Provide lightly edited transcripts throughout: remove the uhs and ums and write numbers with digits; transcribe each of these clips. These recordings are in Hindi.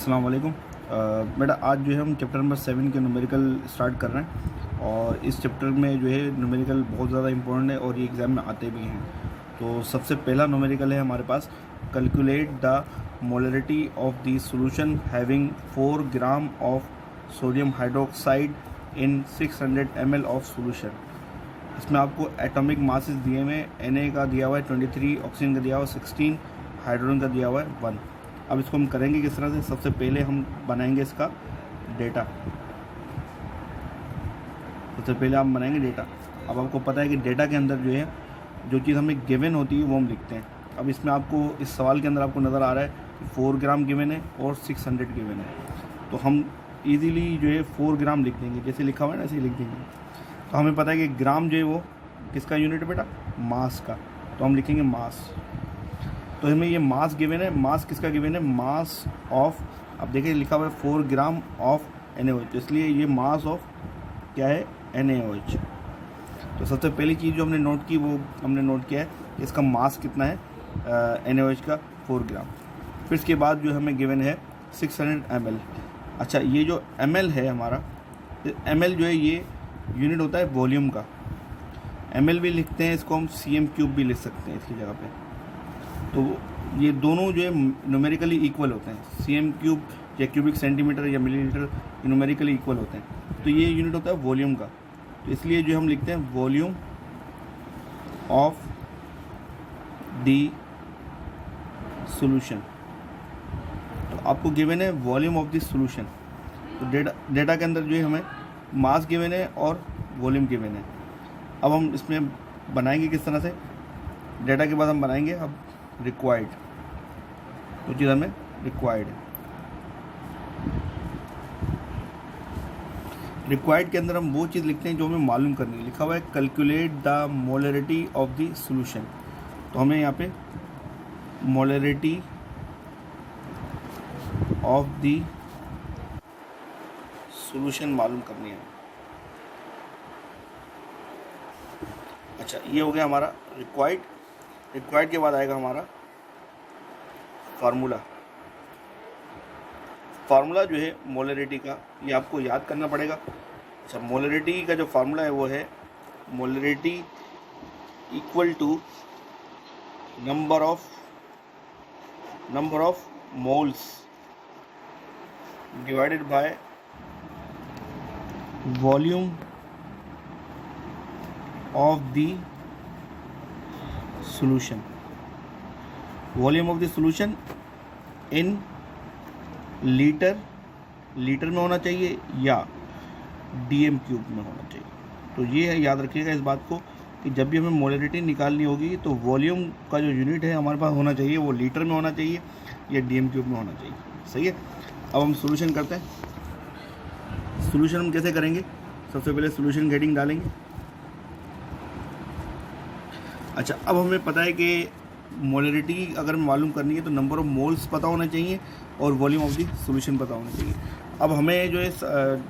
अस्सलाम वालेकुम। बेटा आज जो है हम चैप्टर नंबर 7 के न्यूमेरिकल स्टार्ट कर रहे हैं और इस चैप्टर में जो है न्यूमेरिकल बहुत ज़्यादा इंपॉर्टेंट है और ये एग्ज़ाम में आते भी हैं। तो सबसे पहला न्यूमेरिकल है हमारे पास, calculate the molarity of the solution having 4 gram of sodium hydroxide in 600 ml of solution. इसमें आपको एटॉमिक मासेस दिए हुए हैं, Na का दिया हुआ है 23, ऑक्सीजन का दिया हुआ है 16, हाइड्रोजन का दिया हुआ है 1। अब इसको हम करेंगे किस तरह से, सबसे पहले हम बनाएंगे इसका डेटा। सबसे पहले हम बनाएंगे डेटा। अब आपको पता है कि डेटा के अंदर जो है जो चीज़ हमें गिवन होती है वो हम लिखते हैं। अब इसमें आपको इस सवाल के अंदर आपको नज़र आ रहा है कि 4 ग्राम गिवन है और 600 गिवन है, तो हम इजीली जो है 4 ग्राम लिख देंगे, जैसे लिखा हुआ है ना ऐसे ही लिख देंगे। तो हमें पता है कि ग्राम जो है वो किसका यूनिट है बेटा, मास का, तो हम लिखेंगे मास। तो हमें ये मास गिवन है, मास किसका गिवन है, मास ऑफ, अब देखिए लिखा हुआ है 4 ग्राम ऑफ NaOH, इसलिए ये मास ऑफ क्या है, NaOH। तो सबसे पहली चीज़ जो हमने नोट की वो हमने नोट किया है इसका मास कितना है NaOH का, 4 ग्राम। फिर इसके बाद जो हमें गिवन है 600 ml। अच्छा, ये जो ml है हमारा, ml जो है ये यूनिट होता है वॉल्यूम का। ml भी लिखते हैं इसको, हम cm³ भी लिख सकते हैं इसकी जगह पे। तो ये दोनों जो है न्यूमेरिकली इक्वल होते हैं, cm³ या क्यूबिक सेंटीमीटर या मिलीलीटर न्यूमेरिकली इक्वल होते हैं। तो ये यूनिट होता है वॉल्यूम का, तो इसलिए जो हम लिखते हैं वॉल्यूम ऑफ द सॉल्यूशन। तो आपको गिवन है वॉल्यूम ऑफ द सॉल्यूशन। तो डेटा के अंदर जो है हमें मास गिवन है और वॉल्यूम गिवन है। अब हम इसमें बनाएंगे किस तरह से, डेटा के बाद हम बनाएंगे अब रिक्वायर्ड, तो चीज़ हमें रिक्वायर्ड है। रिक्वायर्ड के अंदर हम वो चीज़ लिखते हैं जो हमें मालूम करनी है। लिखा हुआ है calculate the molarity of the solution, तो हमें यहाँ पे मोलरिटी ऑफ द सॉल्यूशन मालूम करनी है। अच्छा, ये हो गया हमारा रिक्वायर्ड। रिक्वायर्ड के बाद आएगा हमारा फार्मूला। फार्मूला जो है मोलरिटी का, ये आपको याद करना पड़ेगा। अच्छा, मोलरिटी का जो फार्मूला है वो है molarity equal to number of moles divided by volume of the solution. Volume of the solution in litre में होना चाहिए या dm³ में होना चाहिए। तो ये है, याद रखिएगा इस बात को कि जब भी हमें मोलरिटी निकालनी होगी तो वॉल्यूम का जो यूनिट है हमारे पास होना चाहिए वो लीटर में होना चाहिए या dm³ में होना चाहिए। सही है। अब हम सॉल्यूशन करते हैं। सॉल्यूशन हम कैसे करेंगे, सबसे पहले सॉल्यूशन हेडिंग डालेंगे। अच्छा, अब हमें पता है कि मोलरिटी अगर मालूम करनी है तो नंबर ऑफ मोल्स पता होना चाहिए और वॉल्यूम ऑफ द सॉल्यूशन पता होना चाहिए। अब हमें जो है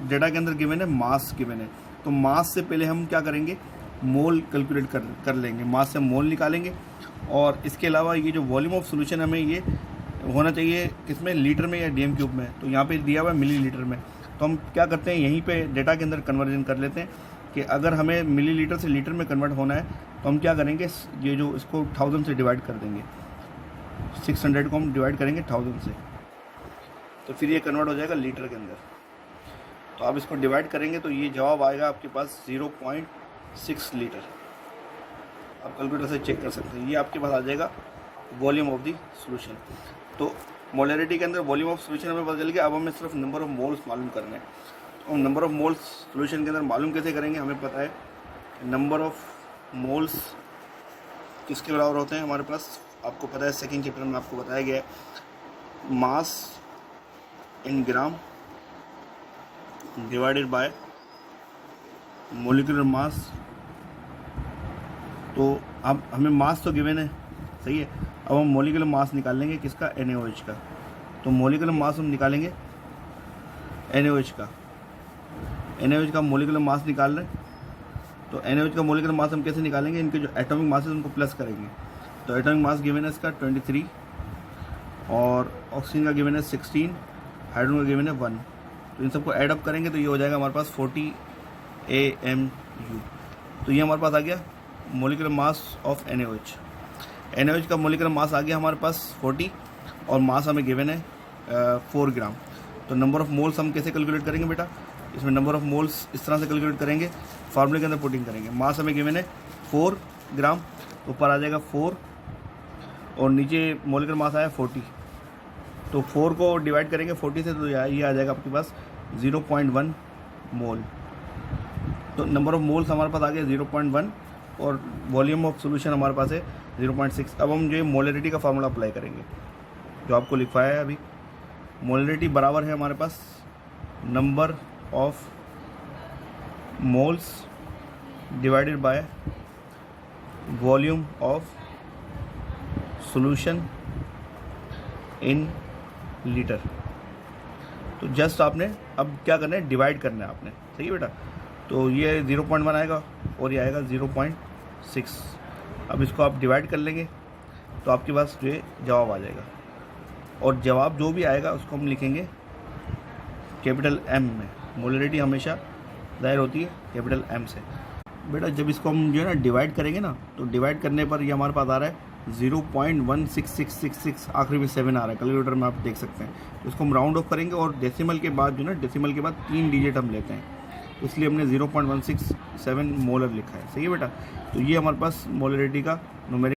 डेटा के अंदर गिवन है मास गिवन है, तो मास से पहले हम क्या करेंगे, मोल कैलकुलेट कर लेंगे। मास से मोल निकालेंगे और इसके अलावा ये जो वॉल्यूम ऑफ सॉल्यूशन हमें ये होना चाहिए किसमें, लीटर में या dm³ में। तो यहाँ पे दिया हुआ है मिलीलीटर में, तो हम क्या करते हैं यहीं पे डेटा के अंदर कन्वर्जन कर लेते हैं कि अगर हमें मिलीलीटर से लीटर में कन्वर्ट होना है तो हम क्या करेंगे, ये जो इसको 1000 से डिवाइड कर देंगे। 600 को हम डिवाइड करेंगे 1000 से, तो फिर ये कन्वर्ट हो जाएगा लीटर के अंदर। तो आप इसको डिवाइड करेंगे तो ये जवाब आएगा आपके पास 0.6 लीटर। आप कैलकुलेटर से चेक कर सकते हैं, ये आपके पास आ जाएगा वॉल्यूम ऑफ द सॉल्यूशन। तो मोलरिटी के अंदर वॉल्यूम ऑफ सॉल्यूशन हमें पता चल गया। अब हमें सिर्फ नंबर ऑफ मोल्स मालूम करना है। तो हम नंबर ऑफ मोल्स सॉल्यूशन के अंदर मालूम कैसे करेंगे, हमें पता है नंबर ऑफ मोल्स किसके बराबर होते हैं हमारे पास, आपको पता है सेकंड चैप्टर में आपको बताया गया है, mass in gram divided by molecular mass. तो अब हमें मास तो गिवन है, सही है। अब हम मोलिकुलर मास निकाल लेंगे किसका, NaOH का। तो मोलिकुलर मास हम निकालेंगे NaOH का मोलिकुलर मास निकाल रहे हैं। तो NaOH का मोलिकुलर मास हम कैसे निकालेंगे, इनके जो एटॉमिक मास है उनको प्लस करेंगे। तो एटॉमिक मास गिवन है इसका 23 और ऑक्सीजन का गिवन है 16, हाइड्रोजन का गिवन है 1। तो इन सबको ऐड अप करेंगे तो ये हो जाएगा हमारे पास 40 AMU। तो ये हमारे पास आ गया molecular mass of NaOH। NaOH का मोलिकुलर मास आ गया हमारे पास 40 और मास हमें गिवन है 4 ग्राम। तो नंबर ऑफ मोल्स हम कैसे कैलकुलेट करेंगे बेटा, इसमें नंबर ऑफ मोल्स इस तरह से कैलकुलेट करेंगे, फार्मूले के अंदर पुटिंग करेंगे। मास हमें गिवन है 4 ग्राम, ऊपर आ जाएगा 4 और नीचे मोलिकुलर मास आया 40। तो 4 को डिवाइड करेंगे 40 से, तो ये आ जाएगा आपके पास 0.1 मोल। तो नंबर ऑफ मोल्स हमारे पास आ गया 0.1 और वॉल्यूम ऑफ सोल्यूशन हमारे पास है 0.6। अब हम जो मोलरिटी का फार्मूला अप्लाई करेंगे जो आपको लिखवाया है अभी। मोलरिटी बराबर है हमारे पास number of moles divided by volume of solution in litre. तो जस्ट आपने अब क्या करना है, डिवाइड करना है आपने, सही है बेटा। तो ये 0.1 आएगा और ये आएगा 0.6। अब इसको आप डिवाइड कर लेंगे तो आपके पास जो जवाब आ जाएगा और जवाब जो भी आएगा उसको हम लिखेंगे कैपिटल M में। मोलरिटी हमेशा जाहिर होती है कैपिटल M से। बेटा जब इसको हम जो है ना डिवाइड करेंगे ना, तो डिवाइड करने पर ये हमारे पास आ रहा है 0.16666, आखिरी में 7 आ रहा है, कैलकुलेटर में आप देख सकते हैं। तो इसको हम राउंड ऑफ करेंगे और डेसिमल के बाद जो ना, डेसिमल के बाद 3 डिजिट हम लेते हैं, इसलिए हमने 0.167 मोलर लिखा है, सही है बेटा। तो ये हमारे पास मोलरिटी का न्यूमेरिक